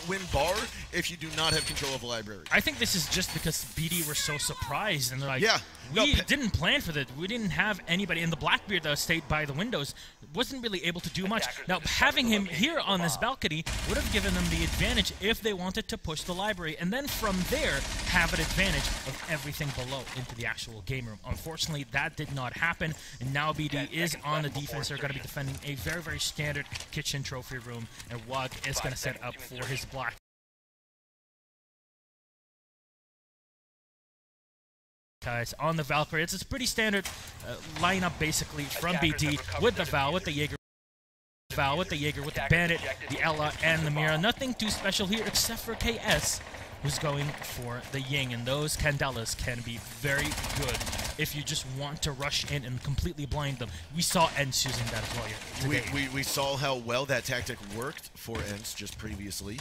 win bar if you do not have control of the library. I think this is just because BD were so surprised and they're like, yeah, we didn't plan for that. We didn't have anybody. And the Blackbeard that stayed by the windows wasn't really able to do much. Now, having him here on this balcony would have given them the advantage if they wanted to push the library, and then from there have an advantage of everything below into the actual game room. Unfortunately, that did not happen, and now BD is on the defense. They're going to be defending a very, very standard kitchen trophy room, and Wug is going to set up for his block. Guys, on the Valkyrie, it's a pretty standard lineup basically from BD with the Val, with the Jaeger, with the Bandit, the Ella, and the Mira. Nothing too special here except for KS, who's going for the Ying, and those Candelas can be very good if you just want to rush in and completely blind them. We saw ENCE using that as well today. We saw how well that tactic worked for ENCE just previously.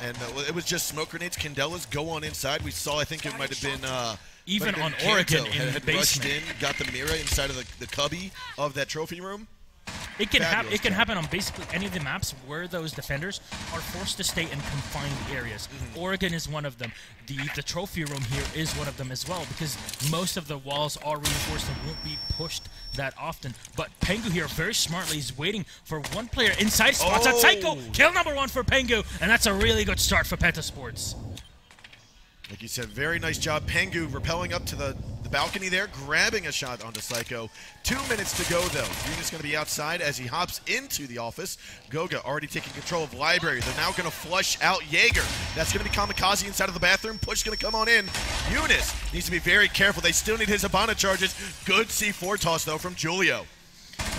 And it was just smoke grenades. Candelas go on inside. We saw, I think it might have been... even on Oregon in the basement. Rushed in, got the Mira inside of the cubby of that trophy room. It can happen on basically any of the maps where those defenders are forced to stay in confined areas. Oregon is one of them. The trophy room here is one of them as well, because most of the walls are reinforced and won't be pushed that often. But Pengu here very smartly is waiting for one player inside, spots out Psycho. Kill number 1 for Pengu, and that's a really good start for Pentasports. Like you said, very nice job. Pengu rappelling up to the balcony there, grabbing a shot onto Psycho. 2 minutes to go, though. Unit's going to be outside as he hops into the office. Goga already taking control of library. They're now going to flush out Jaeger. That's going to be Kamikaze inside of the bathroom. Push going to come on in. Eunice needs to be very careful. They still need his Hibana charges. Good C4 toss, though, from Julio.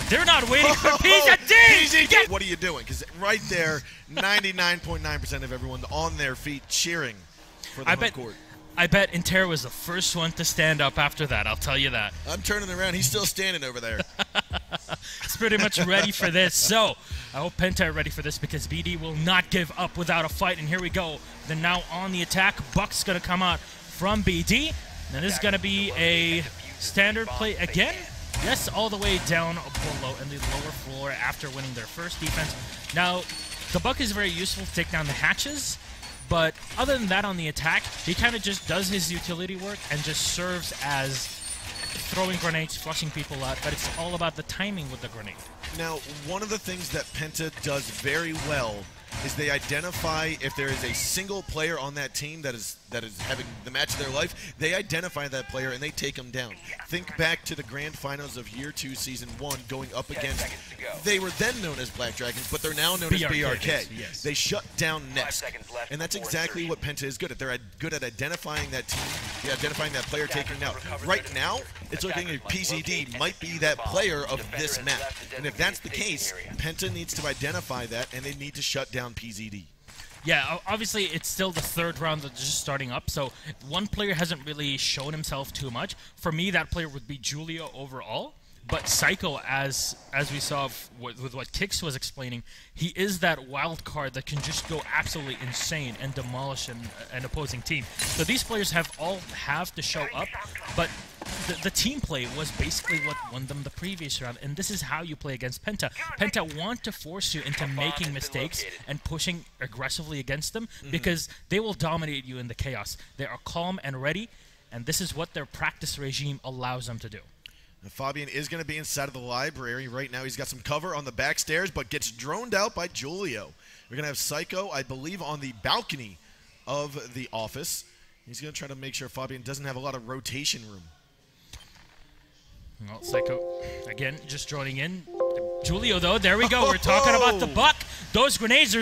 They're not waiting for PZD! What are you doing? Because right there, 99.9% of everyone on their feet cheering for the home court. I bet Intera was the first one to stand up after that, I'll tell you that. I'm turning around. He's still standing over there. He's pretty much ready for this. So, I hope Penta are ready for this, because BD will not give up without a fight. And here we go. Then now on the attack, Buck's going to come out from BD. And this is going to be a standard play again. Yes, all the way down below in the lower floor after winning their first defense. Now, the Buck is very useful to take down the hatches. But other than that on the attack, he kind of just does his utility work and just serves as throwing grenades, flushing people out, but it's all about the timing with the grenade. Now, one of the things that Penta does very well is they identify if there is a single player on that team that is having the match of their life. They identify that player and they take him down. Think back to the grand finals of Year 2, Season 1, going up against, they were then known as Black Dragons, but they're now known as BRK. Yes. They shut down Nest, and that's exactly what Penta is good at. They're good at identifying that team, identifying that player, taking him out. Right now, it's looking like PZD might be that player of this map, and if that's the case, Penta needs to identify that, and they need to shut down PZD. Yeah, obviously it's still the third round that's just starting up, so one player hasn't really shown himself too much. For me, that player would be Julio overall, but Psycho, as we saw with what Kix was explaining, he is that wild card that can just go absolutely insane and demolish an opposing team. So these players all have to show up, but the team play was basically what won them the previous round, and this is how you play against Penta. Penta want to force you into making mistakes and pushing aggressively against them, because they will dominate you in the chaos. They are calm and ready, and this is what their practice regime allows them to do. Now, Fabian is going to be inside of the library right now. He's got some cover on the back stairs, but gets droned out by Julio. We're going to have Psycho, I believe, on the balcony of the office. He's going to try to make sure Fabian doesn't have a lot of rotation room. Well, Psycho, again, just joining in. Julio, though, there we go. We're talking about the Buck. Those grenades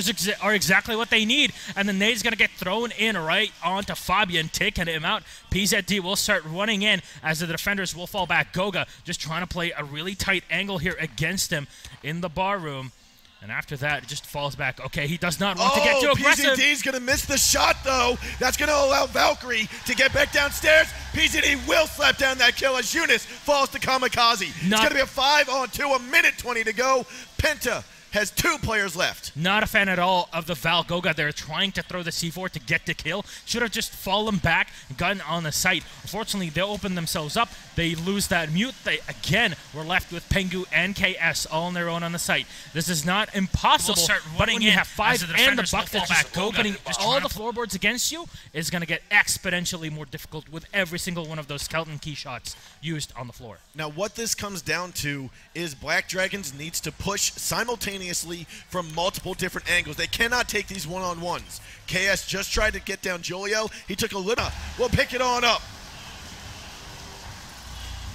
are exactly what they need. And the nade's going to get thrown in right onto Fabian, taking him out. PZD will start running in as the defenders will fall back. Goga just trying to play a really tight angle here against him in the bar room. And after that, it just falls back. Okay, he does not want to get too aggressive. PZD's going to miss the shot, though. That's going to allow Valkyrie to get back downstairs. PZD will slap down that kill as Eunice falls to Kamikaze. It's going to be a 5-on-2, a minute 20 to go. Penta has 2 players left. Not a fan at all of the Val Goga. They're trying to throw the C4 to get the kill. Should have just fallen back, gotten on the site. Unfortunately, they open themselves up. They lose that mute. They, again, were left with Pengu and KS all on their own on the site. This is not impossible, but when you have 5 and the Buck that's just opening all the floorboards against you, is going to get exponentially more difficult with every single one of those skeleton key shots used on the floor. Now, what this comes down to is Black Dragons needs to push simultaneously from multiple different angles. They cannot take these one-on-ones. KS just tried to get down Julio. He took a little. We'll pick it on up.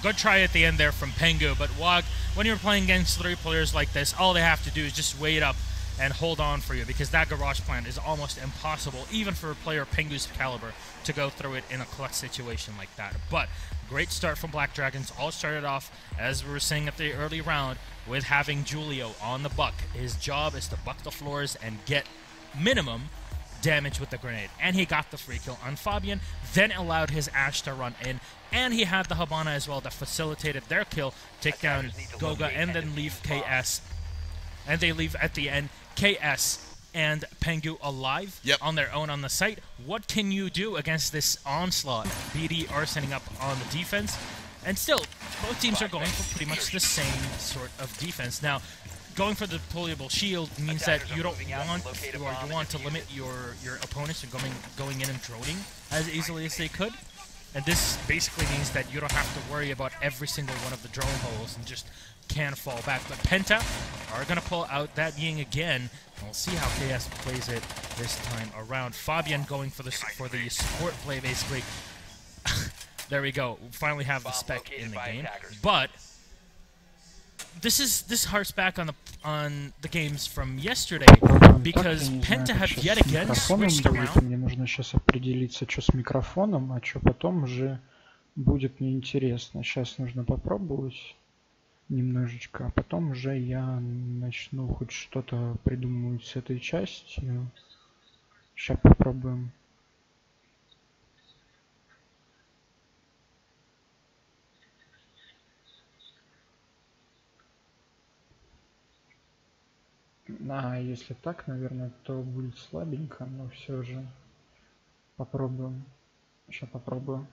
Good try at the end there from Pengu, but Wog, when you're playing against 3 players like this, all they have to do is just wait up and hold on for you, because that garage plant is almost impossible, even for a player Pengu's caliber, to go through it in a clutch situation like that. But great start from Black Dragons. All started off, as we were saying at the early round, with having Julio on the buck. His job is to buck the floors and get minimum damage with the grenade. And he got the free kill on Fabian, then allowed his Ash to run in, and he had the Habana as well that facilitated their kill, take down Goga, and then leave KS. And they leave at the end KS and Pengu alive on their own on the site. What can you do against this onslaught? BD are setting up on the defense, and still, both teams are going for pretty much the same sort of defense. Now, going for the deployable shield means that you don't want, or you want to limit your opponents from going in and droning as easily as they could. And this basically means that you don't have to worry about every single one of the drone holes and just can fall back. But Penta are going to pull out that Ying again, and we'll see how KS plays it this time around. Fabian going for the support play, basically. There we go. We finally have the spec in the game. But this harps back on the games from yesterday, because Penta have yet again switched around. Мне нужно сейчас определиться, что с микрофоном, а что потом уже будет неинтересно. Сейчас нужно попробовать немножечко, а потом уже я начну хоть что-то придумывать с этой частью. Сейчас попробуем. А если так, наверное, то будет слабенько, но все же попробуем. Сейчас попробую.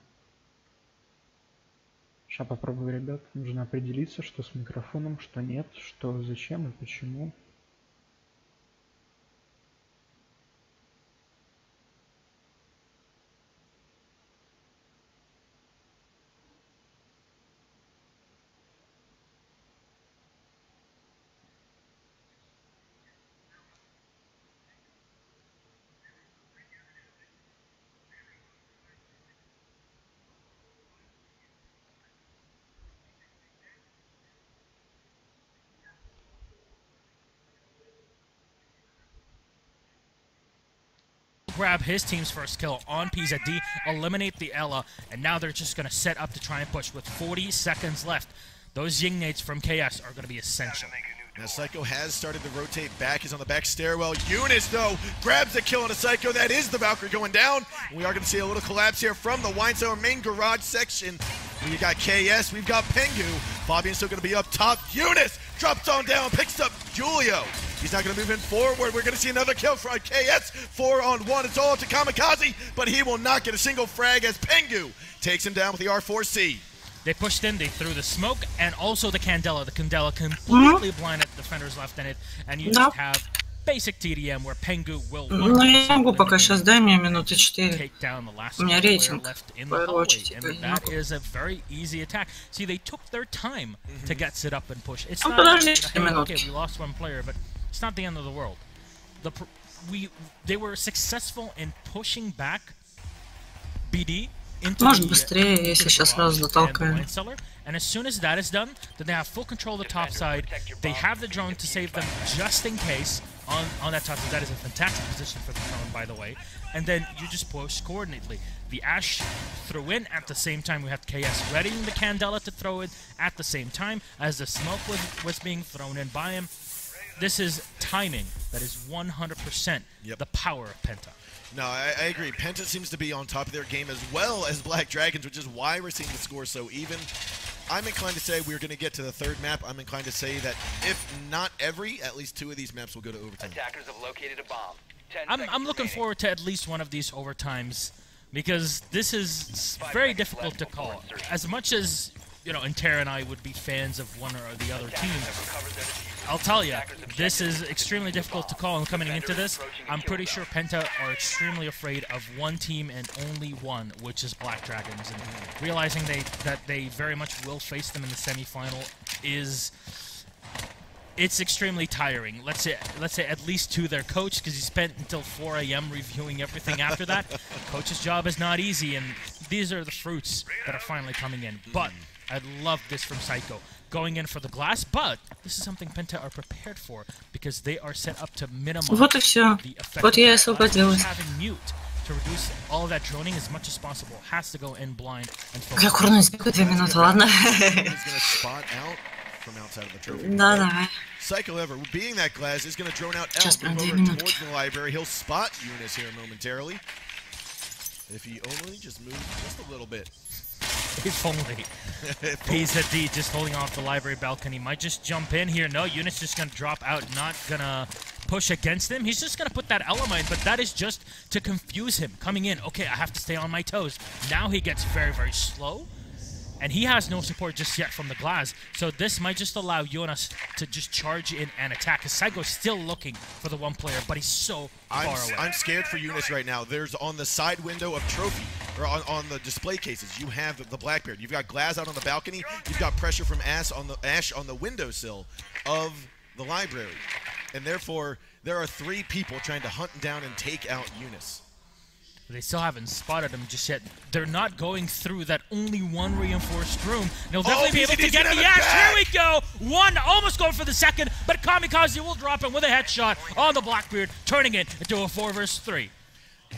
Сейчас попробую, ребят. Нужно определиться, что с микрофоном, что нет, что зачем и почему. Grab his team's first kill on PZD, eliminate the Ella, and now they're just going to set up to try and push with 40 seconds left. Those Ying nades from KS are going to be essential. Now Psycho has started to rotate back. He's on the back stairwell. Eunice, though, grabs the kill on a Psycho. That is the Valkyrie going down. We are going to see a little collapse here from the Wine Cellar main garage section. We got KS, we've got Pengu. Fabian's still going to be up top. Eunice drops on down, picks up Julio. He's not going to move in forward. We're going to see another kill from KS. 4-on-1. It's all to Kamikaze, but he will not get a single frag as Pengu takes him down with the R4C. They pushed in, they threw the smoke, and also the Candela. The Candela completely blinded the defenders left in it, and you just have basic TDM where Pengu will Ну, я не могу пока, сейчас дай мне минуты 4. take down the last У меня рейтинг. left in the hallway, and that is a very easy attack. See, they took their time to get set up and push. It's not okay, we lost one player, but it's not the end of the world. They were successful in pushing back BD into Может быстрее, если сейчас сразу дотолкаем. And as soon as that is done, then they have full control of the top side. They have the drone to save them just in case on that top side. That is a fantastic position for the drone, by the way. And then you just push coordinately. The Ash threw in at the same time. We have KS readying the Candela to throw it at the same time as the smoke was being thrown in by him. This is timing. That is 100% the power of Penta. No, I agree. Penta seems to be on top of their game as well as Black Dragons, which is why we're seeing the score so even. I'm inclined to say we're going to get to the third map. I'm inclined to say that if not every, at least 2 of these maps will go to overtime. Attackers have located a bomb. I'm looking forward to at least one of these overtimes because this is very difficult to call. As much as, you know, Intera and I would be fans of one or the other team, I'll tell you, this is extremely difficult to call. And coming into this, I'm pretty sure Penta are extremely afraid of one team and only one, which is Black Dragons. And realizing that they very much will face them in the semifinal it's extremely tiring. Let's say at least to their coach, because he spent until 4 a.m. reviewing everything after that. Coach's job is not easy, and these are the fruits that are finally coming in. But I love this from Psycho. Going in for the glass, but this is something Penta are prepared for, because they are set up to minimize Вот и все. the effect Вот я и of that. освободилась. Having mute to reduce all of that droning as much as possible has to go in blind and Я focus. курну избегу 2 минуты, ладно? He's going to spot out from outside of the trophy. Да, давай. Psycho Ever, being that glass, is going to drone out Just Elf, move прям 2 over минутки. towards the library. He'll spot Eunice here momentarily. If he only just moves just a little bit. If only. PZD just holding off the library balcony. Might just jump in here. No, Eunice just going to drop out. Not going to push against him. He's just going to put that element, but that is just to confuse him. Coming in, okay, I have to stay on my toes. Now he gets very, very slow. And he has no support just yet from the glass. So this might just allow Jonas to just charge in and attack. Because Psycho's still looking for the one player, but he's so far away. I'm scared for Eunice right now. There's on the side window of trophy, or on the display cases, you have the Blackbeard. You've got glass out on the balcony. You've got pressure from Ash on the windowsill of the library. And therefore, there are 3 people trying to hunt down and take out Eunice. They still haven't spotted him just yet. They're not going through that only one reinforced room. They'll definitely be able to get the Ash. Here we go. One, almost going for the second, but Kamikaze will drop him with a headshot on the Blackbeard, turning it into a 4 versus 3.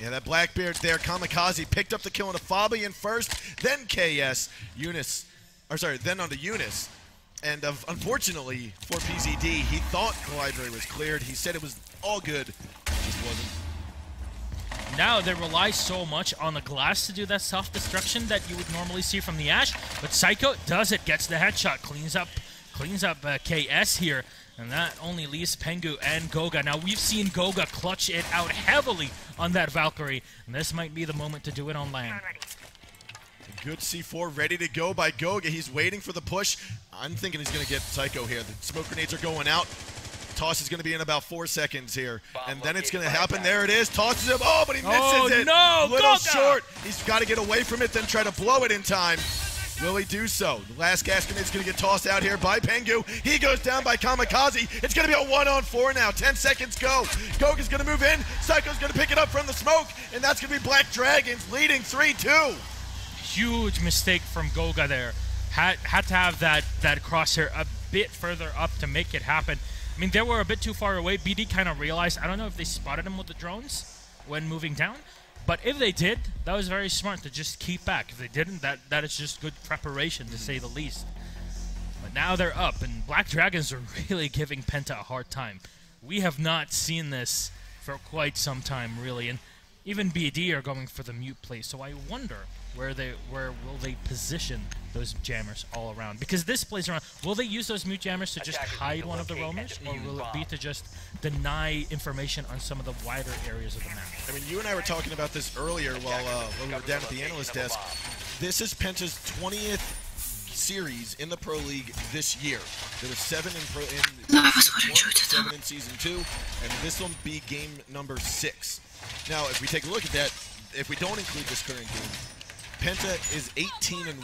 Yeah, that Blackbeard there, Kamikaze picked up the kill on the Fabian first, then KS, then onto Eunice. And unfortunately for PZD, he thought the library was cleared. He said it was all good. It just wasn't. Now they rely so much on the glass to do that self-destruction that you would normally see from the Ash, but Psycho does it, gets the headshot, cleans up KS here, and that only leaves Pengu and Goga. Now we've seen Goga clutch it out heavily on that Valkyrie, and this might be the moment to do it on land. A good C4 ready to go by Goga. He's waiting for the push. I'm thinking he's going to get Psycho here. The smoke grenades are going out. Toss is going to be in about 4 seconds here. And then it's going to happen. There it is. Tosses him. Oh, but he misses it. No, little Goga! short. He's got to get away from it, then try to blow it in time. Will he do so? The last gas grenade is going to get tossed out here by Pengu. He goes down by Kamikaze. It's going to be a 1-on-4 now. 10 seconds go. Goga's going to move in. Psycho's going to pick it up from the smoke. And that's going to be Black Dragons leading 3-2. Huge mistake from Goga there. Had to have that crosshair a bit further up to make it happen. I mean, they were a bit too far away. BD kind of realized, I don't know if they spotted him with the drones when moving down, but if they did, that was very smart to just keep back. If they didn't, that is just good preparation, to say the least. But now they're up, and Black Dragons are really giving Penta a hard time. We have not seen this for quite some time, really, and even BD are going for the mute play, so I wonder where will they position those jammers all around? Because this plays around, will they use those mute jammers to just hide one of the roamers, or will it be to just deny information on some of the wider areas of the map? I mean, you and I were talking about this earlier while we were down at the analyst desk. This is Penta's 20th series in the Pro League this year. There were 7 in Season 1, 7 in Season 2, and this will be game number 6. Now, if we take a look at that, if we don't include this current game, Penta is 18-1.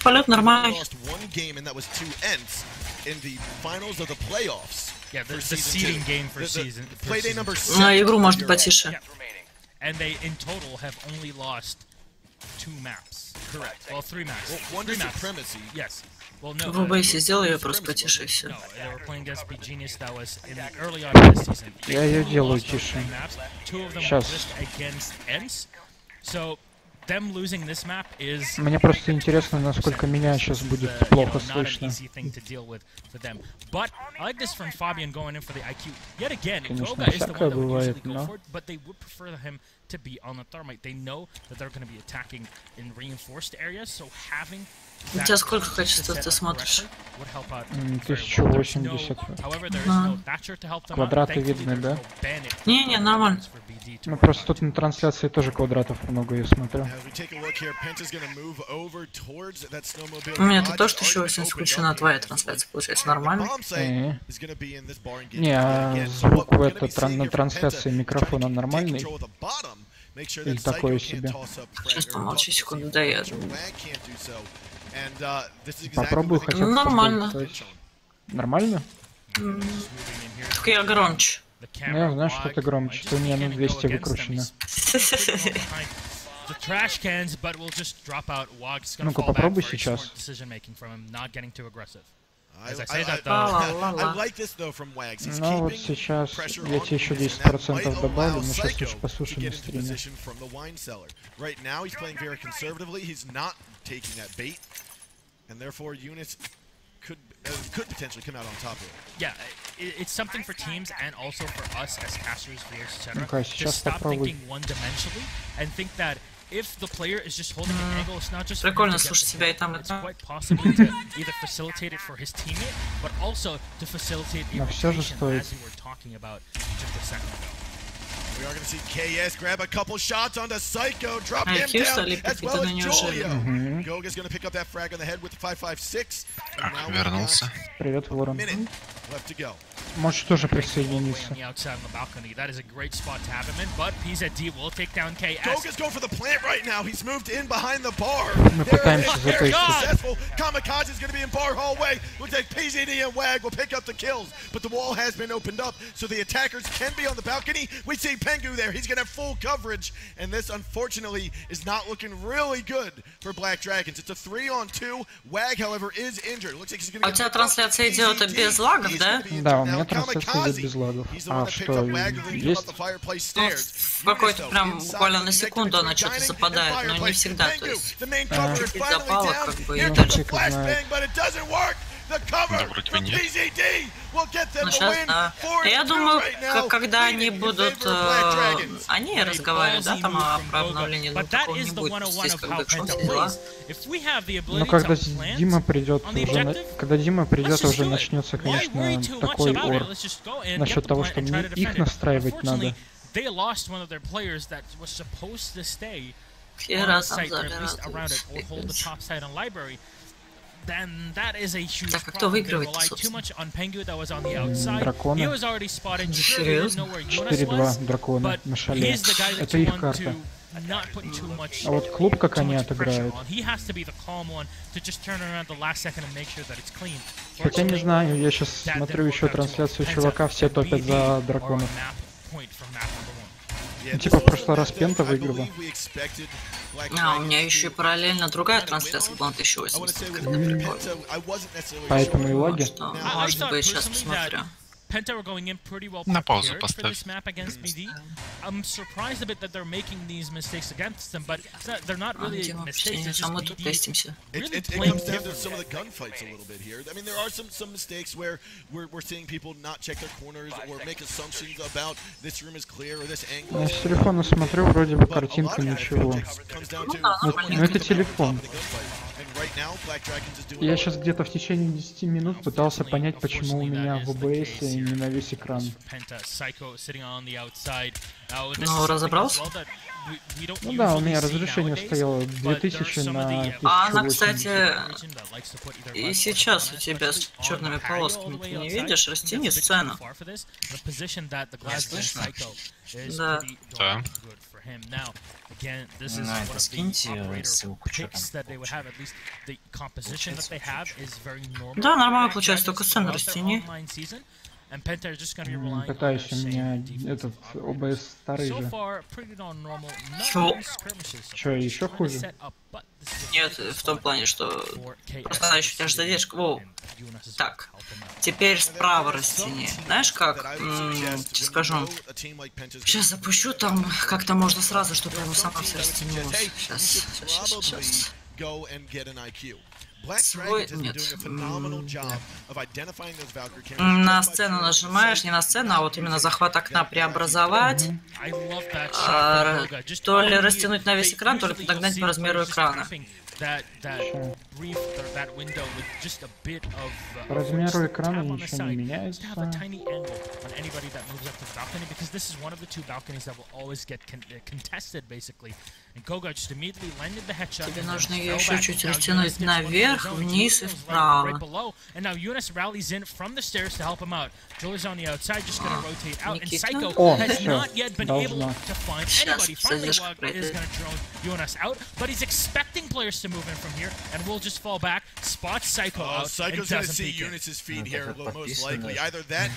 Полет нормальный. They lost 1 game, and that was 2 ends in the finals of the playoffs. Yeah, the seeding game for season. Play day number 6. Игру можно потише. Yeah. And they, in total, have only lost 2 maps. Correct. Well, 3 maps. Well, one 3 is maps. supremacy. Yes. Well, no. В ОБС сделай ее просто потише и все. No, they were playing against B Genius. That was in the early on in this season. Я ее делаю Lost those тише. 3 maps. 2 of them were Сейчас. just against Ents. So them losing this map is Мне просто интересно, насколько меня сейчас будет плохо not an слышно. easy thing to deal with for them. But I like this from Fabian going in for the IQ. Yet again, Конечно, Goga is the всякое one that would usually бывает, go но- for it, but they would prefer him to be on the Thermite. They know that they're going to be attacking in reinforced areas, so having У тебя сколько качества ты смотришь? 1080. Квадраты видны, да? Не, нормально. Ну просто тут на трансляции тоже квадратов много, я смотрю. У меня тут тоже 1080 включена, твоя трансляция получается нормально. Не, а звук в на трансляции микрофона нормальный? Или такое себе? Сейчас помолчи секунду, да я... Попробую хотя бы. Нормально. Нормально? Только я громче. Ну, я знаю, что ты громче, что у меня на 200 выкручено. Ну-ка, попробуй сейчас. Ну вот сейчас я тебе еще 10% добавлю, но сейчас лучше послушай на стриме. Could potentially come out on top of it. Yeah, it's something for teams and also for us as casters, viewers, etc. Ну-ка, To сейчас stop попробуй. thinking one-dimensionally and think that if the player is just holding an angle, it's not just for him Прикольно to get слушать the тебя и ball. там, и It's там. quite possibly to either facilitate it for his teammate, but also to facilitate a Но всё же rotation, стоит. as we were talking about just a second ago. We are going to see KS grab a couple shots onto Psycho, drop him IQ down, стали as well as неужели? Julio. Goga's going to pick up that frag on the head with the 5.56. Вернулся. Привет, Ворон. Minute left to go. Можешь тоже On the присоединиться. outside on the balcony, that is a great spot to have him in, but PZD will take down KS. Goga's going for the plant right now. He's moved in behind the bar. Мы There it пытаемся is. Very затестить. successful. Kamikaze is going to be in bar hallway. Looks like PZD and WAG will pick up the kills, but the wall has been opened up, so the attackers can be on the balcony. We see Pengu there. He's going to have full coverage, and this, unfortunately, is not looking really good for Black Dragons. It's a 3-on-2. WAG, however, is injured. Looks like he's going to А у тебя трансляция идет без лагов, да? Да, у меня трансляция идет без лагов. А что, есть? Ну, в какой-то прям буквально на секунду она что-то западает, но не всегда, то есть чуть-чуть запала, как бы, и дальше. Да, вроде нет. Ну, сейчас, да. Я думаю, когда они будут... они разговаривают, да, там про обновление, ну, такого не будет. Здесь как бы что-то дела. Ну, когда Дима придет, когда Дима придет, уже начнется, конечно, такой ор. Насчет того, что мне их настраивать надо. They lost one of their players that was supposed to stay Первый on раз site, там or at least around it, or hold the top side on library. Then that is a huge Так, а кто problem. They выигрывает, relied too собственно? much on Pengu that was on the outside. Драконы. He was already spotted. Sure, he didn't Серьезно? know where Jonas 4-2 was, дракона but на шале. he's the guy that's Это их one карта. to not put too much. А вот клуб, как too они much отыграют. pressure on. He has to be the calm one to just turn around the last second and make sure that it's clean. Хотя не знаю, я сейчас That смотрю didn't еще work out too well. трансляцию Penta чувака, все and топят BD за are a драконов. map point from map number one. Ну, типа в прошлый раз Пента выиграла. А, у меня еще и параллельно другая трансляция была на 1080, когда прикольно. Поэтому и лаги. Что, может быть, сейчас посмотрю. Penta were going in pretty well На паузу prepared for поставь. this map against BD. I'm surprised a bit that they're making these mistakes against them, but they're not really Дима, mistakes. почти It's а just мы тут BD тестимся. really It playing comes down to differently. some of the gunfights a little bit here. I mean, there are some mistakes where we're seeing people not check their corners or make assumptions about this room is clear or this angle. Я с телефона смотрю, вроде бы картинка ничего. Но это телефон. Я сейчас где-то в течение 10 минут пытался понять, почему у меня в OBS не на весь экран. Ну, разобрался? Ну да, у меня разрешение стояло 2000 на 1080. А она, кстати, и сейчас у тебя с черными полосками, ты не видишь? Растяни сцену. Да. Да. На это скиньте ссылку, что там. Да, нормально получается, только сцену растяни. Пытаюсь, у меня этот OBS старый же. Чё? Че, еще хуже? Нет, в том плане, что просто она еще у тебя же задержка. Воу. Так, теперь справа растяни. Знаешь как? Сейчас скажу. Сейчас запущу там, как-то можно сразу, чтобы оно само все растянулось. Сейчас. Свой... Нет. На сцену нажимаешь, не на сцену, а вот именно захват окна преобразовать. То ли растянуть на весь экран, то ли подогнать по размеру экрана. brief that window with just a bit of По размеру экрана tab on the ничего не side, just to have a меняется. tiny angle on anybody that moves up to the balcony, because this is one of the two balconies that will always get contested basically. And Goga just immediately landed the headshot. Тебе нужно ее еще чуть растянуть наверх, вниз и вправо. Right below, and now Eunice rallies in from the stairs to help him out. Julie's on the outside, just gonna rotate out, and Psycho has not yet been able to find anybody. Finally, Wag is gonna drone Eunice out, but he's expecting players to move in from here, and will just fall back, spots Psycho out, Psycho's and gonna doesn't see peek in. Eunice's feet here, most likely. Either that.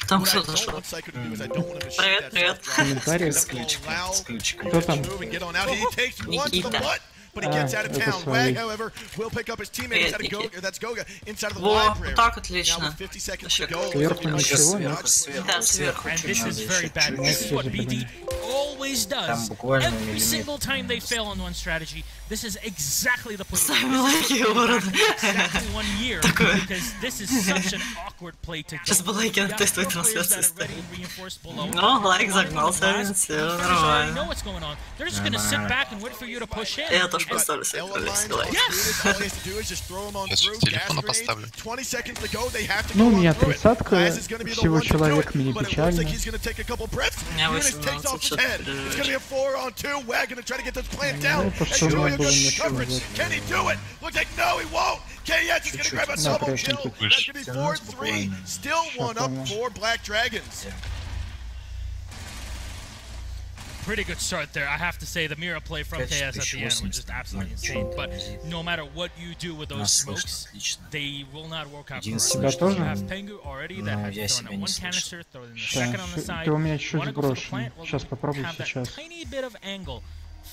Там What I кто-то don't шел. want Psycho to do is I don't want him to shoot Привет, that привет. soft drop. Комментарии. That will allow С ключиком. Кто там? to move and get on out. He takes one to the Никита. butt, but he gets out of это town. свои. Wag, however, will pick up his teammate inside of Goga. That's Goga inside of the Во, library. вот так Now отлично. with 50 seconds to go. Сверху ничего, нет? Да, сверху. And this is very bad. This is what BD always does. Там буквально Every миллиметр. single time they fail on one strategy, this is exactly the point. Ставим лайки, урод. Exactly 1 year, because this is such an awkward play to Сейчас бы лайки на тестовой трансляции ставить. ставим. Ну, лайк загнался, все нормально. They're just gonna sit back and wait for you to push in. Я тоже поставлю себе королевский лайк. Сейчас с телефона поставлю. 20 seconds to go. They have to Ну, у go меня on through it. 30-ка, Laz is gonna be the всего one to do человек, it, мне but it looks печально. like he's gonna take a couple breaths. меня Eunice 18, takes off his всё-таки head. It's gonna be a 4-on-2. Wag gonna try to get this plant Ну, down. по And что Julia мне было goes ничего coverage. делать? Can he do it? Looks like no, he won't. KS is gonna grab a double пресс kill. чуть That's gonna be 4-3. Still one up понял. for Black Dragons. Pretty good start there. I have to say the mirror play from KS at the end was just absolutely insane. But no matter what you do with those Нас слышно smokes, отлично. they will not work out Единственное, correctly. Тебя You тоже? have Pengu already that Ну, has я thrown себя in не one слышу. canister, thrown in the Ща, second on the side. ты у меня чуть Wanna go for the сброшен. plant? Well, Сейчас попробую have that сейчас. tiny bit of angle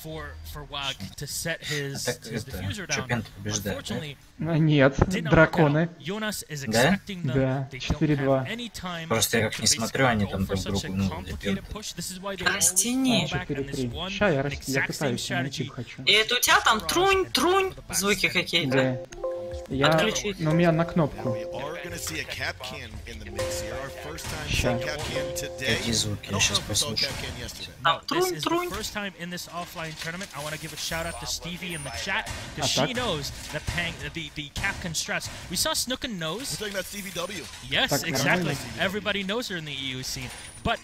for Wag to set his Так his это, diffuser down. Чупен побеждает, Unfortunately, Нет, did not work драконы. out. Jonas is Да? expecting them. Да, They don't 4-2. have any time Просто я как to не basically смотрю, они go там for друг such a другу, ну, complicated лепят. push. This is why they always Растяни. fall back, and this 4-3. one Ща, я exact same пытаюсь найти strategy. хочу. И это у тебя там трунь-трунь, звуки какие-то. Да. Я... Отключить. Ну, у меня на кнопку. We are gonna see a cap can in the mix here. Our first time Ща. seeing cap can today. Какие звуки? I Я don't сейчас know if we saw послушаю. cap can yesterday. No, this Трунь, is трунь. the first time in this offline tournament. I want to give a shout out to Stevie in the chat because Ah, she tak? knows that the Capcan stress. We saw Snook and We're Nose. talking about CVW. Yes, Tak, exactly. нормально. Everybody knows her in the EU scene. But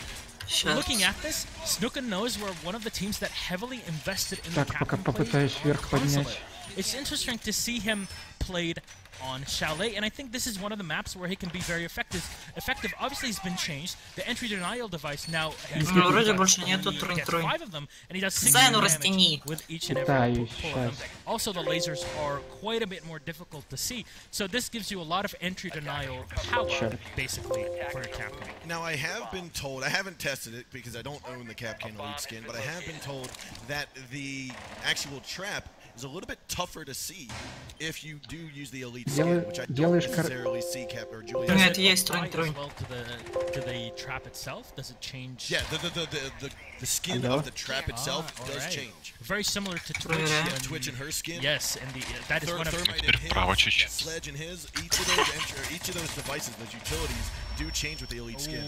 Сейчас. looking at this, Snook and Nose were one of the teams that heavily invested in the Так, пока Capcan попытаюсь plays вверх on console. поднять. It's interesting to see him played on Chalet, and I think this is one of the maps where he can be very effective. Obviously, he's been changed. The entry denial device now has Ну, вроде больше нету gets трунь-трунь. 5 of them, and he does 6 Зайну damage растяни. with each and every Пытаюсь pull of them. сейчас. Also, the lasers are quite a bit more difficult to see, so this gives you a lot of entry denial power, Sure. basically, for your Capcom. Now, I have been told, I haven't tested it because I don't own the Cap Can Elite skin, but I have been told that the actual trap is a little bit tougher to see if you do use the Elite skin, which I don't делаешь necessarily see Cap or Julia. Нет, Does it есть apply трунь-трунь. as well to the trap itself? Does it change? Yeah, the skin Hello? of the trap itself does alright. change. Very similar to Twitch. Yeah, Yeah, when- Twitch and her skin. Yes, and that is one of Thermite Теперь and his, вправо чуть-чуть. Sledge and his, each of those devices, those utilities, do change with the Elite skin.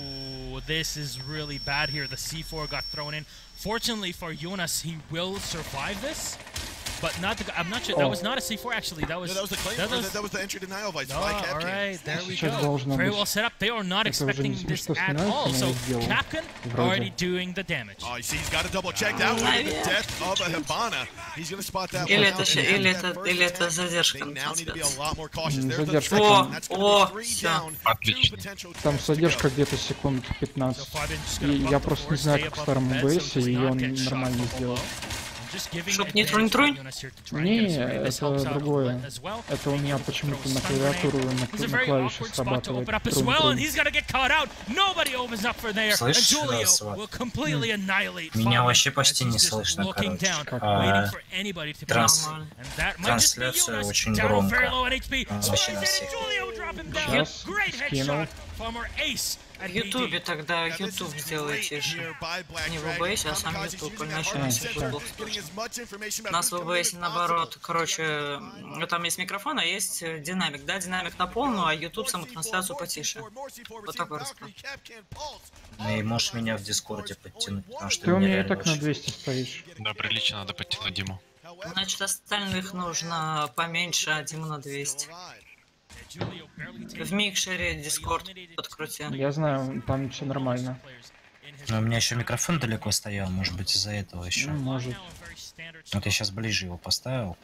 Ooh, this is really bad here. The C4 got thrown in. Fortunately for Jonas, he will survive this. But not the. I'm not sure. That Oh. was not a C4 actually. That was. No, that was the claim. That was the entry denial device by Oh, Cap all Can. right, there we Сейчас go. должно Very быть. well set up. They are not Это уже expecting не this смешно at становится, all. но So я сделал. Capcan Вроде. already doing the damage. Oh, you see, he's got to double check. That would have been the death of a Hibana. He's going to spot that Или one это out. ща- And или after that это- first или это attack, задержка they на now need to be a трансляции. lot more cautious. There's the Задержка. second. That's going О, to be 3 всё. down. Отлично. Two potential Там traps to задержка go. где-то секунд So 15. Fabian just И gonna я bump the просто не forward, знаю, stay как в above старом the bed, so ОБС, he does и not он get shot нормально from сделал. below. Just giving Чтоб не advantage трунь-трунь? to Jonas here to try and Не, get a spray. This это helps out a другое. lot as well. Это у меня почему-то на клавиатуру и It's a на very клавишах awkward spot to срабатывает. open up as well, and Трум-трум. he's gonna get caught out. Nobody opens up for there, and Слышишь, Julio Сват? will completely annihilate Меня Fabian вообще почти as he's не just слышно, looking короче. down, Как? waiting for anybody to Транс- come. And that might just be трансляция Jonas. очень Down громко. very low on HP. Вообще Slides на in, and всех. Julio drop him down. Сейчас Great скинул. headshot from our ace В at Ютубе BD. тогда Now, this Ютуб is сделай great тише. here by Black Не в Dragon. ОБС, а сам Kamikaze Ютуб, using иначе that не center, будет плохо getting слышно. as much information У about нас who's в coming in ОБС as наоборот, possible. короче, там есть микрофон, а есть динамик, да, динамик на полную, а YouTube самотрансляцию потише. Вот такой расклад. Ну и можешь меня в Дискорде подтянуть, потому что Ты у меня меня и реально так на очень- 200 стоишь. Да, прилично надо подтянуть Диму. Значит, остальных нужно поменьше 1 на 200. В микшере Discord подкрути. Я знаю, там все нормально. Но у меня еще микрофон далеко стоял, может быть из-за этого еще. Ну, может. Вот я сейчас ближе его поставил.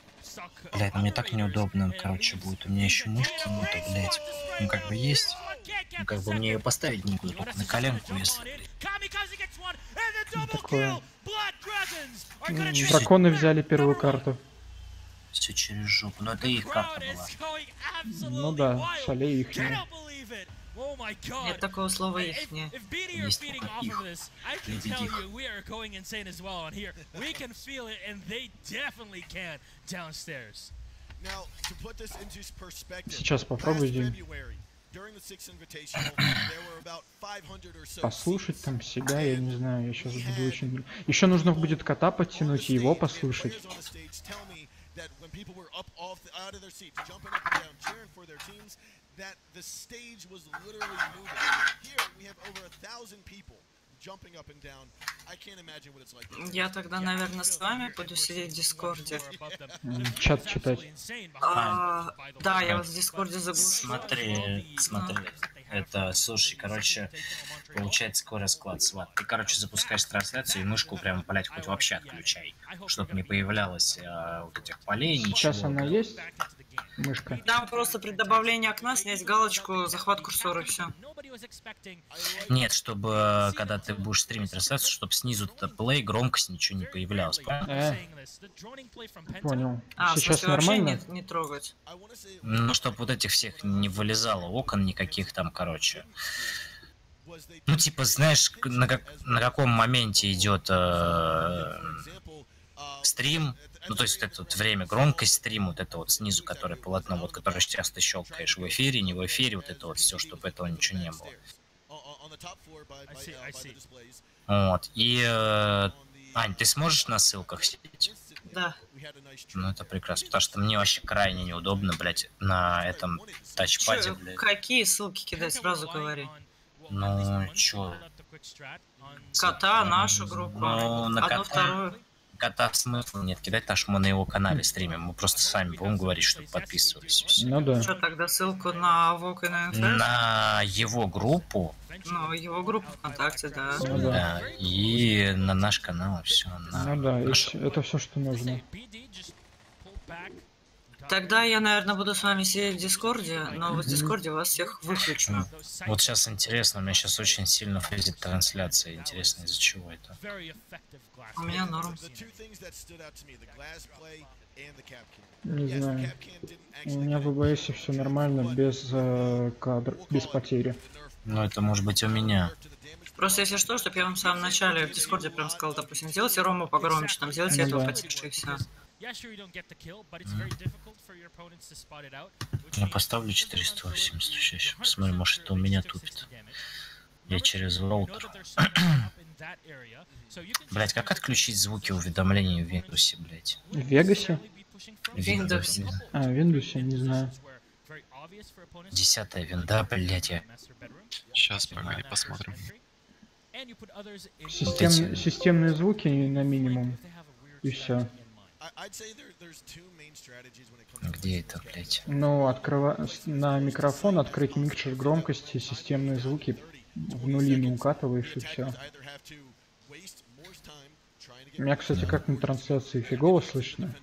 Блять, ну мне так неудобно, короче, будет. У меня еще мышки нету, блять. Ну как бы есть. Ну как бы мне ее поставить некуда, только на коленку, если... Такое. Драконы взяли первую карту. Все через жопу. Но это их карта была. Ну да, шалей их не. Нет такого слова их не. Есть только их. Лебедих. Сейчас попробуй, Дим. Послушать там себя, я не знаю, я сейчас буду очень... Еще нужно будет кота подтянуть и его послушать. Я тогда, наверное, с вами буду сидеть в Дискорде. Чат читать. Да, я вас в Дискорде заглушу. Смотри. Это, слушай, короче, получается такой расклад, Сват. Ты, короче, запускаешь трансляцию и мышку прямо, блять, хоть вообще отключай. Чтобы не появлялось вот этих полей, ничего. Сейчас она есть? Мышка. Там просто при добавлении окна снять галочку, захват курсора и все. Нет, чтобы, когда ты будешь стримить трансляцию, чтобы снизу это плей, громкость, ничего не появлялось. Понял. В Сейчас смысле, вообще нормально? не трогать. Ну, чтобы вот этих всех не вылезало окон никаких там, короче. Ну, типа, знаешь, на каком моменте идет стрим, ну, то есть это вот время, громкость стрима, вот это вот снизу, которое полотно, вот, которое часто щелкаешь в эфире, не в эфире, вот это вот все, чтобы этого ничего не было. Вот, и... Ань, ты сможешь на ссылках сидеть? Да. Ну, это прекрасно, потому что мне вообще крайне неудобно, блядь, на этом тачпаде, блядь. Какие ссылки кидать, сразу говори. Ну, чё? Кота, нашу группу, Ну, на одну, вторую. Кота смысла нет кидать, потому что мы на его канале стримим. Мы просто сами будем говорить, чтобы подписывались. Все. Ну да. Что тогда ссылку на ВОК и на НФ? На его группу. Ну, его группу ВКонтакте, да. Ну да. Да. И на наш канал все. Ну да, это все, что нужно. Тогда я, наверное, буду с вами сидеть в Дискорде, но в Дискорде вас всех выключу. Вот сейчас интересно, у меня сейчас очень сильно фрезит трансляция. Интересно, из-за чего это? У меня норм. Не знаю. У меня в ОБС все нормально, без кадр, без потери. Ну, это может быть у меня. Просто если что, чтобы я вам в самом начале в Дискорде прям сказал, допустим, сделайте Рому погромче, там, сделайте Ну этого да. потише и все. Я поставлю 480 сейчас. Посмотрим, может это у меня тупит. Я через роутер. Блять, как отключить звуки уведомлений в Windows, блять? В Вегасе? В Windows. А, в Windows, не знаю. 10-я винда, блять, я... Сейчас, погоди, посмотрим. Системные звуки на минимум. И все. Где это, блять? Ну, на микрофон открыть микшер громкости, системные звуки в нули укатываешь и все. Меня, кстати, как на трансляции фигово слышно.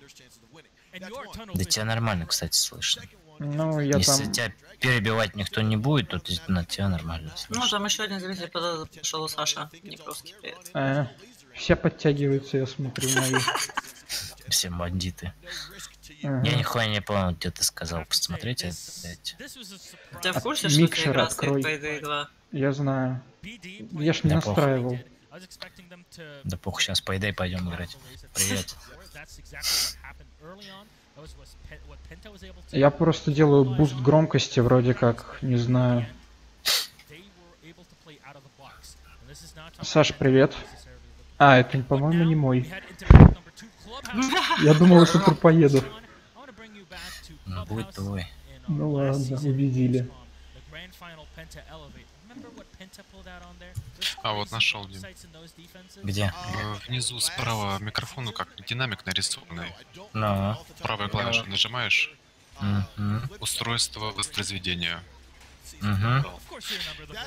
Да тебя нормально, кстати, слышно. Ну, я Если там... тебя перебивать никто не будет, то на тебя нормально слышно. Ну, там еще один зритель подошел, Саша. Никровский, привет. Все подтягиваются, я смотрю, мои. Все бандиты. Ага. Я нихуя не понял, где ты сказал посмотреть это, блядь. Ты в курсе, что это Микшер игра открой. стоит по Payday 2? Я знаю. Я ж не Да настраивал. Да похуй, сейчас по идее пойдем играть. Привет. Я просто делаю буст громкости, вроде как, не знаю. Саш, привет. А, это, по-моему, не мой. Я думал, это Трупоедов. Ну, будет твой. Ну ладно, убедили. А вот нашел, Дим. Где? Внизу справа микрофону как динамик нарисованный. Ну. Правой клавишей нажимаешь. Устройство воспроизведения.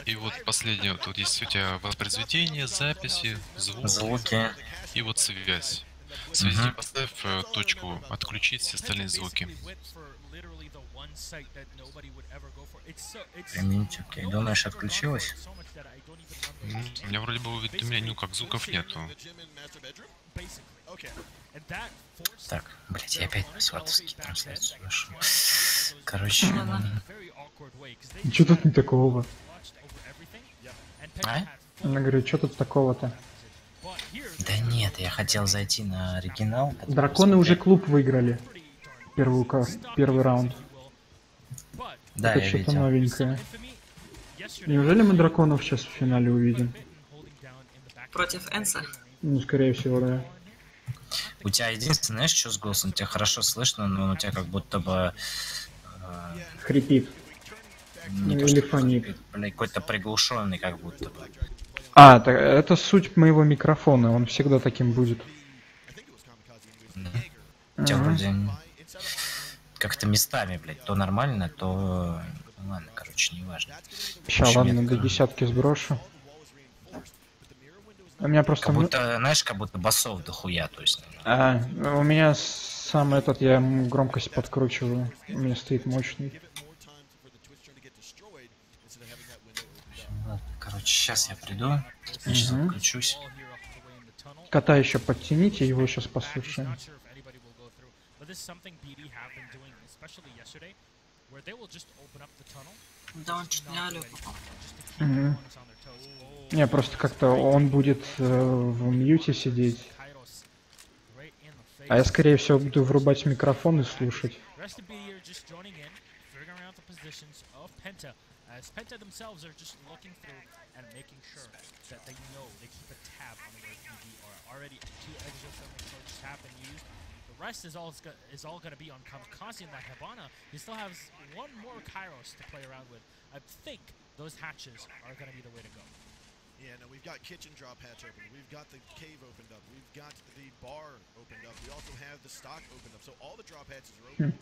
И вот последнее, тут есть у тебя воспроизведение, записи, Звуки. и вот связь. В связи поставь точку «Отключить все остальные звуки». Примите, окей. Думаешь, отключилось? У меня вроде бы уведомление, ну как, звуков нету. Так, блять, я опять на сватовские трансляцию вышел. Короче... Что тут не такого? А? Я говорю, что тут такого-то? Да нет, я хотел зайти на оригинал. Драконы уже клуб выиграли. Первый раунд. Да, Это я что-то видел. новенькое. Неужели мы драконов сейчас в финале увидим? Против Энса? Ну, скорее всего, да. У тебя единственное, знаешь, что с голосом? Тебя хорошо слышно, но у тебя как будто бы... Хрипит. Не Ну, то, или что фонит. хрипит, блядь, какой-то приглушенный как будто бы. А, так, это суть моего микрофона, он всегда таким будет. Да. У тебя вроде как-то местами, блядь, то нормально, то... Ну, ладно, короче, не важно. Сейчас, ладно, до десятки сброшу. У меня просто... Как будто, знаешь, как будто басов дохуя, то есть... у меня сам этот, я громкость подкручиваю. У меня стоит мощный. Ладно, короче, сейчас я приду, сейчас отключусь. Кота еще подтяните, его сейчас послушаем. Да, он чуть не алё попал. Не, просто как-то он будет в мьюте сидеть. А я, скорее всего, буду врубать микрофон и слушать. The rest is all going to be on Kamikaze and that Hibana. He still has one more Kairos to play around with. I think those hatches are going to be the way to go. Yeah, no, we've got kitchen drop hatch open. We've got the cave opened up. We've got the bar opened up. We also have the stock opened up. So all the drop hatches are open.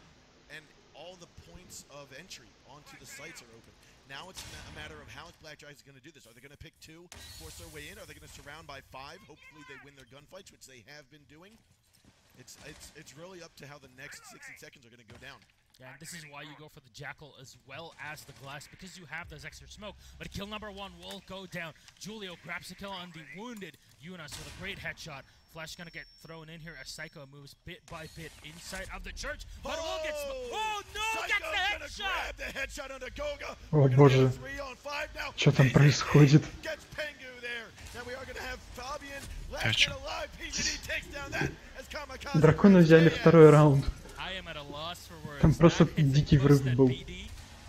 And all the points of entry onto the sites are open. Now it's a matter of how Black Dragons going to do this. Are they going to pick two, force their way in? Are they going to surround by five? Hopefully they win their gunfights, which they have been doing. It's really up to how the next 60 seconds are going to go down. Yeah, and this is why you go for the Jackal as well as the Glass, because you have those extra smoke. But kill number one will go down. Julio grabs the kill on the wounded Yunus with a great headshot. Flash gonna get thrown in here as Psycho moves bit by bit inside of the church. But will get oh no! That's the headshot! Grab the headshot onto Goga. О боже, что там происходит? Gets Pengu there. Now we are going to have Fabian left and alive. PGD takes down that as Kamikaze. Драконы взяли второй раунд. Там просто дикий взрыв был.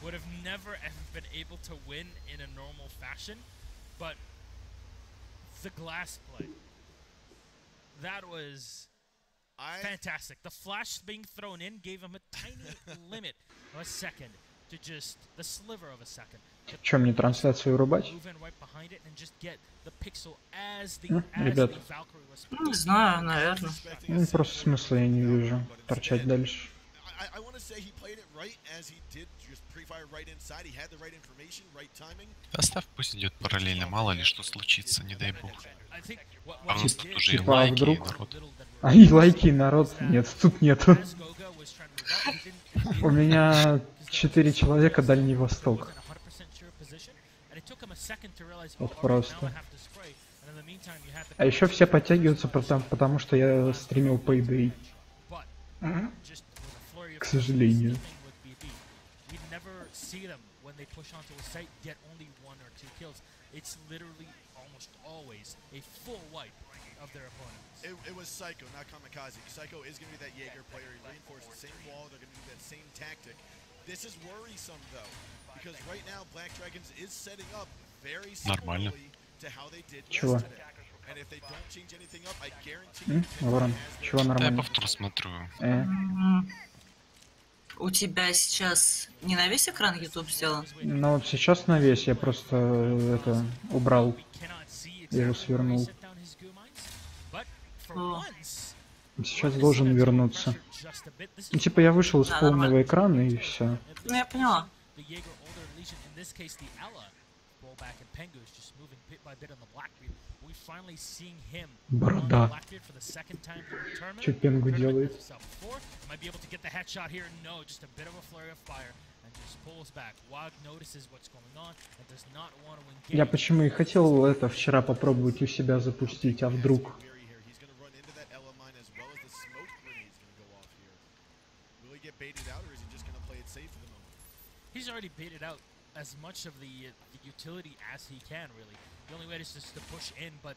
Would have never ever been able to win in a normal fashion, but the glass play, that was fantastic. The flash being thrown in gave him a tiny limit of a second to just the sliver of a second. Чем мне трансляцию вырубать? Ребят, Не знаю, наверное. ну, просто смысла я не вижу торчать дальше. I want to say he played it right as he did, just pre-fire right inside. He had the right information, right timing. Оставь, пусть идет параллельно, мало ли что случится, не дай бог. А у нас тут уже и Типа, лайки, и вдруг... народ. А и лайки, и народ. Нет, тут нету. У меня 4 человека Дальний Восток. Вот просто. А еще все подтягиваются, потому что я стримил Payday. К сожалению. It was Psycho, not Kamikaze. Psycho is going to be that Jaeger player. He reinforced the same wall. They're going to do that same tactic. This is worrisome, though, because right now Black Dragons is setting up very similarly to how they did yesterday. And if they don't change anything up, I guarantee you... Ворон, чего Да, я нормально? повтор смотрю. У тебя сейчас не на весь экран YouTube сделан? Ну вот сейчас на весь, я просто это убрал. Я его свернул. О, Сейчас должен вернуться. Ну, типа я вышел из да, полного нормально. экрана и все. Ну, я поняла. Борода. Что Пенгу делает? Я почему и хотел это вчера попробовать у себя запустить, а вдруг? He's already baited out as much of the utility as he can, really. The only way is just to push in, but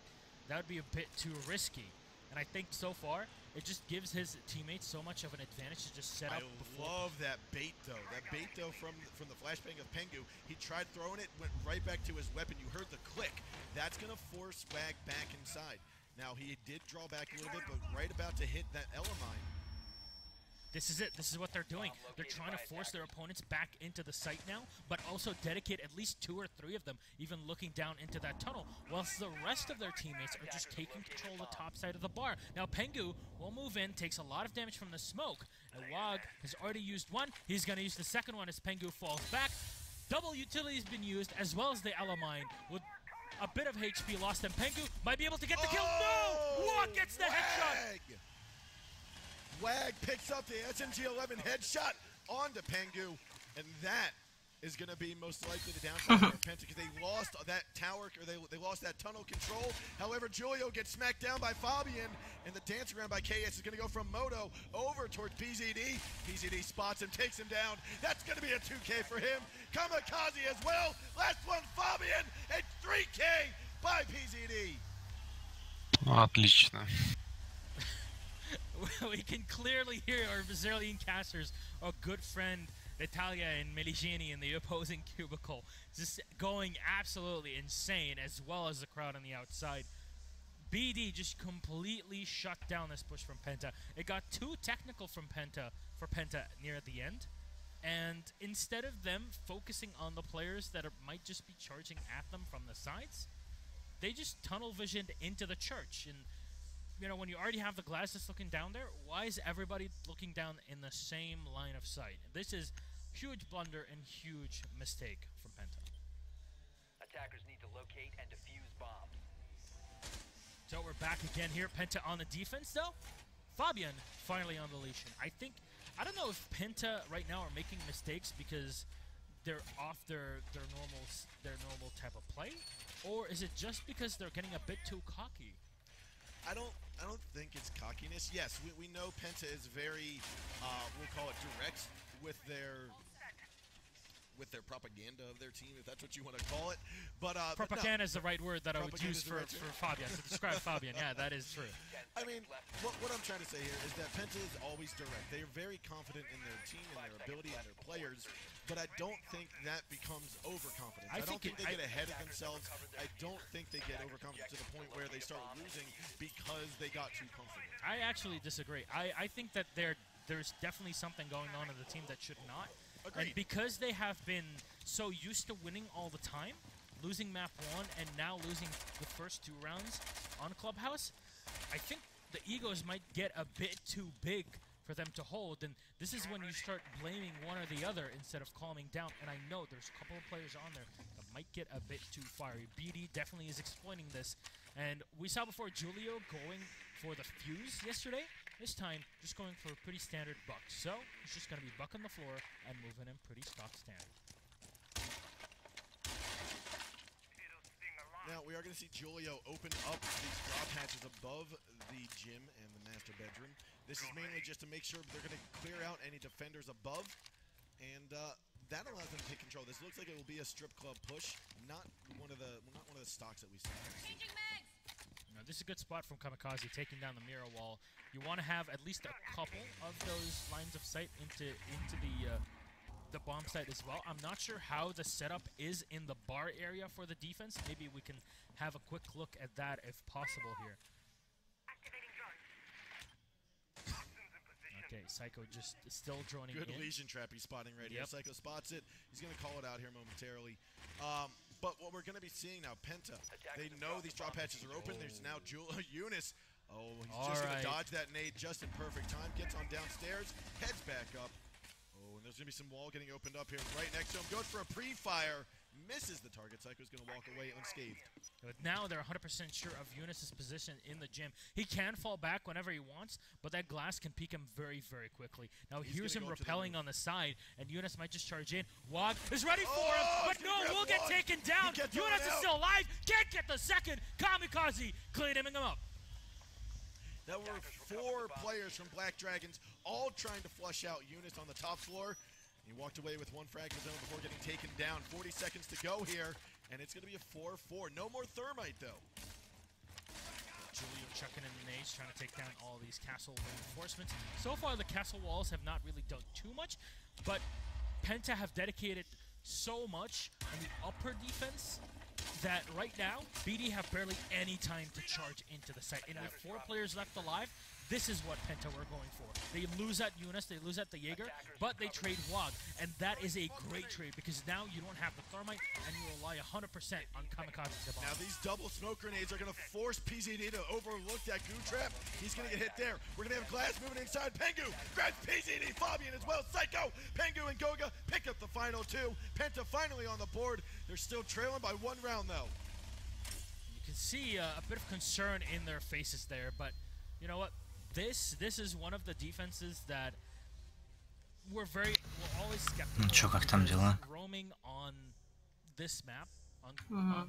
that would be a bit too risky. And I think so far, it just gives his teammates so much of an advantage to just set up before. I love that bait, though. That bait, though, from the flashbang of Pengu. He tried throwing it, went right back to his weapon. You heard the click. That's going to force Wag back inside. Now, he did draw back a little bit, but right about to hit that Elamine. This is it. This is what they're doing. They're trying to force their opponents back into the site now, but also dedicate at least 2 or 3 of them even looking down into that tunnel, whilst the rest of their teammates are just taking control of the top side of the bar. Now, Pengu will move in, takes a lot of damage from the smoke, and Wag has already used one. He's going to use the second one as Pengu falls back. Double utility has been used, as well as the Elamine, with a bit of HP lost, and Pengu might be able to get the kill. No! Wag gets the headshot! Wag picks up the SMG-11 headshot onto Pengu, and that is going to be most likely the downside for Penta, because they lost that tower, or they lost that tunnel control. However, Julio gets smacked down by Fabian, and the dance around by KS is going to go from Moto over towards PZD. PZD spots him, takes him down. That's going to be a 2K for him. Kamikaze as well. Last one, Fabian, and 3K by PZD. Ну, отлично. We can clearly hear our Brazilian casters, our good friend Natalia and Meligini in the opposing cubicle, just going absolutely insane, as well as the crowd on the outside. BD just completely shut down this push from Penta. It got too technical from Penta for Penta near the end, and instead of them focusing on the players that might just be charging at them from the sides, they just tunnel visioned into the church. And you know, when you already have the glass that's looking down there, why is everybody looking down in the same line of sight? This is huge blunder and huge mistake from Penta. Attackers need to locate and defuse bombs. So we're back again here. Penta on the defense, though. Fabian finally on the leash. I don't know if Penta right now are making mistakes because they're off their normal type of play, or is it just because they're getting a bit too cocky? I don't think it's cockiness. Yes, we know Penta is very, we'll call it direct with their propaganda of their team, if that's what you want to call it. But propaganda is the right word that I would use for Fabian, to describe Fabian. Yeah, that is true. I mean, what I'm trying to say here is that Penta is always direct. They are very confident in their team and their ability and their players, but I don't think that becomes overconfidence. I don't think they get ahead of themselves. I don't think they get overconfident to the point where they start losing because they got too comfortable. I actually disagree. I think that there's definitely something going on in the team that should not. Agreed. And because they have been so used to winning all the time, losing map 1 and now losing the first 2 rounds on Clubhouse, I think the egos might get a bit too big for them to hold, and this is when you start blaming one or the other instead of calming down. And I know there's a couple of players on there that might get a bit too fiery. BD definitely is exploiting this, and we saw before Julio going for the fuse yesterday. This time, just going for a pretty standard buck. So, it's just going to be buck on the floor and moving him pretty stock standard. Now, we are going to see Julio open up these drop hatches above the gym and the master bedroom. This is mainly just to make sure they're going to clear out any defenders above, and that allows them to take control. This looks like it will be a strip club push, not one of the stocks that we see. Now, this is a good spot from Kamikaze, taking down the mirror wall. You want to have at least a couple of those lines of sight into the bomb site as well. I'm not sure how the setup is in the bar area for the defense. Maybe we can have a quick look at that if possible here. Okay, Psycho just still droning Good in. Legion trap he's spotting right here. Psycho spots it. He's going to call it out here momentarily. But what we're going to be seeing now, Penta, they know these drop hatches are open. There's now Eunice. Oh, he's just going to dodge that nade just in perfect time. Gets on downstairs, heads back up. Oh, and there's going to be some wall getting opened up here right next to him. Goes for a pre-fire. Misses the target. Psycho's going to walk away unscathed. But now they're 100% sure of Eunice's position in the gym. He can fall back whenever he wants, but that glass can peek him very, very quickly. Now here's him repelling on the side, and Eunice might just charge in. Wog is ready for him, but no, will get taken down. Eunice is still alive. Can't get the second. Kamikaze cleaning him up. That were 4 players from Black Dragons, all trying to flush out Eunice on the top floor. He walked away with 1 frag of his own before getting taken down. 40 seconds to go here, and it's going to be a 4-4. No more Thermite, though. Julio chucking in the nades, trying to take down all these castle reinforcements. So far, the castle walls have not really done too much, but Penta have dedicated so much on the upper defense that right now, BD have barely any time to charge into the site. And with 4 players left alive, this is what Penta were going for. They lose at Eunice, they lose at the Jaeger, but they trade Wog. And that is a great trade because now you don't have the Thermite and you rely 100% on Kamikaze's bomb. Now these double smoke grenades are going to force PZD to overlook that goo trap. He's going to get hit there. We're going to have Glass moving inside. Pengu grabs PZD, Fabian as well. Psycho, Pengu and Goga pick up the final 2. Penta finally on the board. They're still trailing by 1 round though. You can see a bit of concern in their faces there, but you know what? This is one of the defenses that we're always skeptical. Как там дела? Roaming on this map, on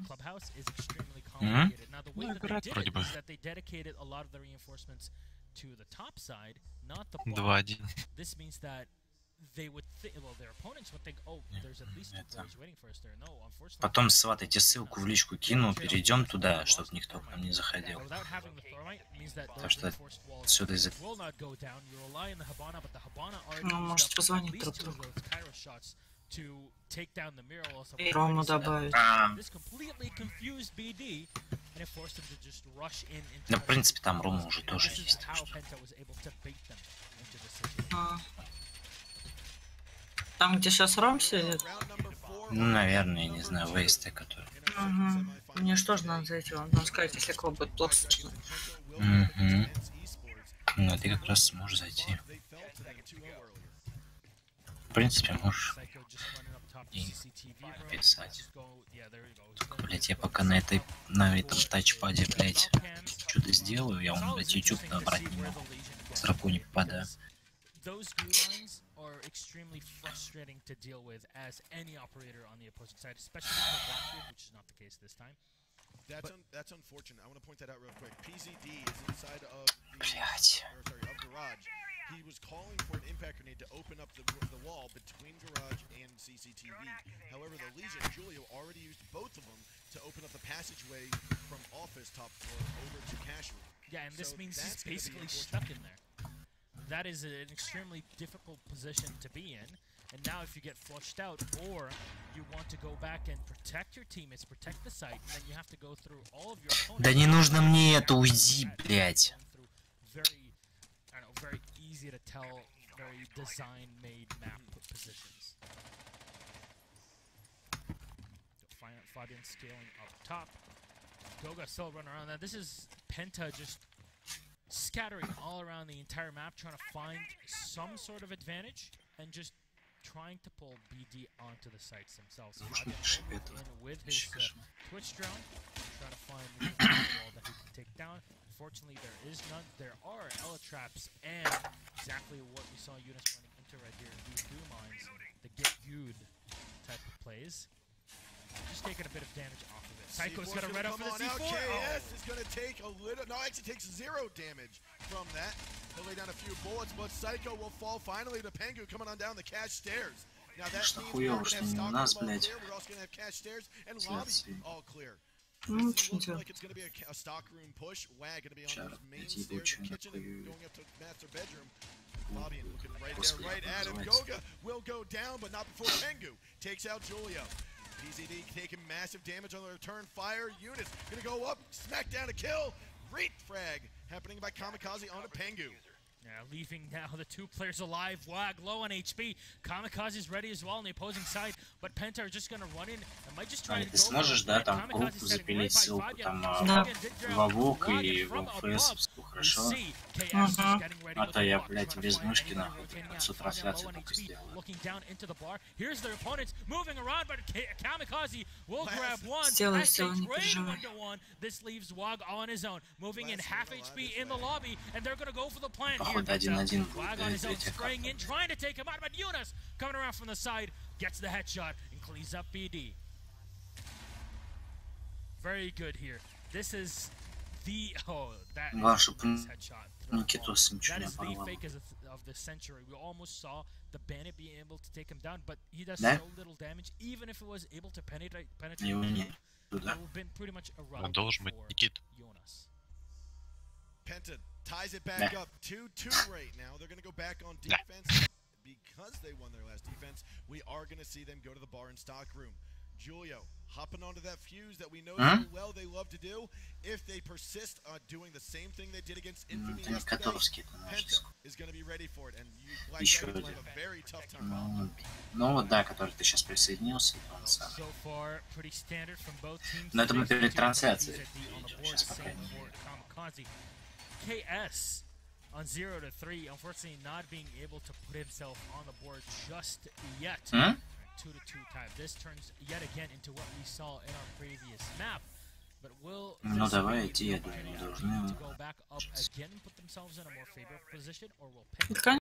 Clubhouse, is extremely complicated. Now the way that they did it is that they dedicated a lot of the reinforcements to the top side, not the bottom. This means that they would think, well, their opponents would think, oh, there's at least 2 players waiting for us there. No, unfortunately. Потом, сват, я тебе ссылку в личку кину, перейдем туда, чтобы никто к нам не заходил. Потому что отсюда из... Ну, может, позвонить друг другу. И Рому добавить. Ну, в принципе, там Рома уже тоже есть. Там, где сейчас Ром сидит? Ну, наверное, я не знаю, вейсты, которые... Угу. Мне что же надо зайти? Вам надо сказать, если клуб будет плохо слышно. Ну, ты как раз сможешь зайти. В принципе, можешь и писать. Блять, я пока на этом тачпаде, блять, что-то сделаю, я вам, блять, YouTube набрать не могу. С раку не попадаю. Those glue lines are extremely frustrating to deal with as any operator on the opposing side, especially for Blackbeard, which is not the case this time. That's unfortunate. I want to point that out real quick. PZD is inside of the garage. He was calling for an impact grenade to open up the wall between garage and CCTV. However, the Legion, Julio, already used both of them to open up the passageway from office top floor over to cash room. Yeah, and this means he's basically stuck in there. That is an extremely difficult position to be in. And now if you get flushed out, or you want to go back and protect your teammates, protect the site, then you have to go through all of your opponents. Да не нужно мне это, уйди, блять. Very, I don't know, very easy to tell, very design-made map positions. Fabian scaling up top. Goga still running around. Now this is Penta just scattering all around the entire map, trying to find some sort of advantage, and just trying to pull BD onto the sites themselves. Fabian in with his Twitch drone, trying to find the wall that he can take down. Unfortunately, there is none. There are Ella traps, and exactly what we saw Eunice running into right here, these goo mines, the get you'd type of plays. Just taking a bit of damage off of it. Psycho's gonna red up for the C4. KS is gonna take a little. No, actually takes 0 damage from that. He'll lay down a few bullets, but Psycho will fall finally to Pengu coming on down the cash stairs. Now that means we're gonna have stock room all clear. We're also gonna have cash stairs and lobby all clear. This looks like it's gonna be a stock room push. Wag gonna be on those main stairs in the kitchen and going up to master bedroom. Lobby looking right there, right at him. Goga will go down, but not before Pengu takes out Julio. PZD taking massive damage on the return fire. Eunice gonna go up, smack down a kill. Great frag happening by Kamikaze onto Pengu. Yeah, leaving now the two players alive. Wag low on HP. Kamikaze's ready as well on the opposing side, but Penta are just gonna run in and might just try to Ты сможешь, да, там в группу запилить ссылку, там в АВОК и в ФС, хорошо? А то я, блядь, без мышки нахуй всю трансляцию только сделаю. Here's their opponents moving around, but Kamikaze will grab one. Сделай, не переживай. This leaves Wag on his own, moving in half HP in the lobby, and they're gonna go for the plant here. Походу 1-1 Wag on his own, будет, spraying in, trying to take him out, but Yunus coming around from the side gets the headshot and cleans up BD. Very good here. This is the that headshot. That is the fake of the century. We almost saw the Bandit being able to take him down, but he does so little damage. Even if it was able to penetrate, it would have been pretty much irrelevant for Jonas. Penta ties it back up 2-2 right now. They're going to go back on defense. Because they won their last defense, we are going to see them go to the bar and stock room. Julio hopping onto that fuse that we know so well they love to do. If they persist on doing the same thing they did against Infamy yesterday, Penta is going to be ready for it, and Black Dragon will have a very tough time. Ну вот, да, который ты сейчас присоединился, он самый. So far, pretty standard from both teams. Но это мы перед трансляцией. Сейчас пока Kamikaze. KS on 0-3, unfortunately not being able to put himself on the board just yet. 2-2 time. This turns yet again into what we saw in our previous map. But will Ну давай идти, я думаю, должны. to go back up again and put themselves in a more favorable position, or will Penta